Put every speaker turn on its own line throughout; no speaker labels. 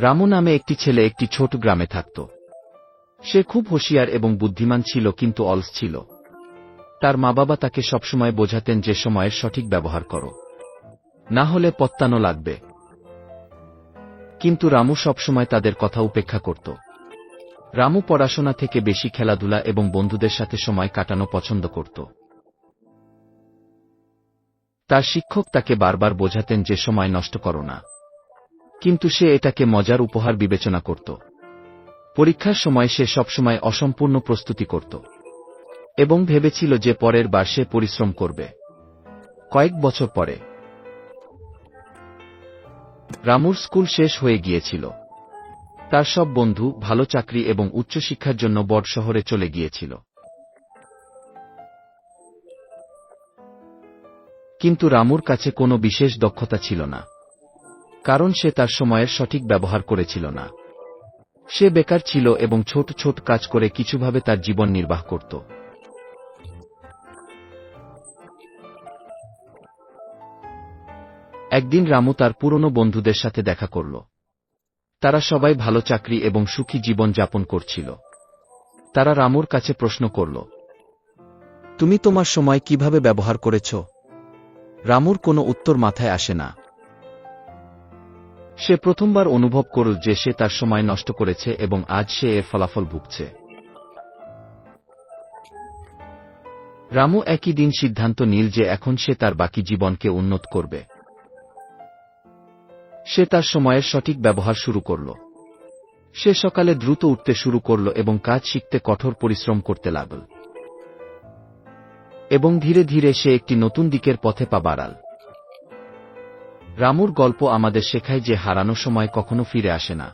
রামু নামে একটি ছেলে একটি ছোট গ্রামে থাকত। সে খুব হুঁশিয়ার এবং বুদ্ধিমান ছিল, কিন্তু অলস ছিল। তার মা-বাবা তাকে সবসময় বোঝাতেন যে সময়ের সঠিক ব্যবহার করো, না হলে পস্তানো লাগবে। কিন্তু রামু সবসময় তাদের কথা উপেক্ষা করত। রামু পড়াশোনা থেকে বেশি খেলাধুলা এবং বন্ধুদের সাথে সময় কাটানো পছন্দ করত। তার শিক্ষক তাকে বারবার বোঝাতেন যে সময় নষ্ট করো না, কিন্তু সে এটাকে মজার উপহার বিবেচনা করত। পরীক্ষার সময় সে সবসময় অসম্পূর্ণ প্রস্তুতি করত এবং ভেবেছিল যে পরের বার সে পরিশ্রম করবে। কয়েক বছর পরে রামুর স্কুল শেষ হয়ে গিয়েছিল। তার সব বন্ধু ভালো চাকরি এবং উচ্চশিক্ষার জন্য বড় শহরে চলে গিয়েছিল। কিন্তু রামুর কাছে কোনো বিশেষ দক্ষতা ছিল না, কারণ সে তার সময়ের সঠিক ব্যবহার করেছিল না। সে বেকার ছিল এবং ছোট ছোট কাজ করে কিছুভাবে তার জীবন নির্বাহ করত। একদিন রামু তার পুরনো বন্ধুদের সাথে দেখা করল। তারা সবাই ভালো চাকরি এবং সুখী জীবন যাপন করছিল। তারা রামুর কাছে প্রশ্ন করল, তুমি তোমার সময় কিভাবে ব্যবহার করেছ? রামুর কোনো উত্তর মাথায় আসে না। সে প্রথমবার অনুভব করল যে সে তার সময় নষ্ট করেছে এবং আজ সে এর ফলাফল ভুগছে। রামু একই দিন সিদ্ধান্ত নিল যে এখন সে তার বাকি জীবনকে উন্নত করবে। সে তার সময়ের সঠিক ব্যবহার শুরু করল। সে সকালে দ্রুত উঠতে শুরু করল এবং কাজ শিখতে কঠোর পরিশ্রম করতে লাগল। এবং ধীরে ধীরে সে একটি নতুন দিকের পথে পা বাড়াল। রামুর গল্প আমাদের শেখায় যে হারানো সময় কখনো ফিরে আসে না।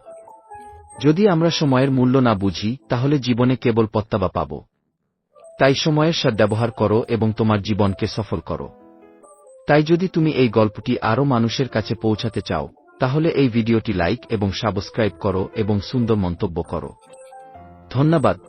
যদি আমরা সময়ের মূল্য না বুঝি, তাহলে জীবনে কেবল পস্তাবা পাব। তাই সময়ের সদ্ব্যবহার করো এবং তোমার জীবনকে সফল করো। তাই যদি তুমি এই গল্পটি আরও মানুষের কাছে পৌঁছাতে চাও, তাহলে এই ভিডিওটি লাইক এবং সাবস্ক্রাইব করো এবং সুন্দর মন্তব্য করো। ধন্যবাদ।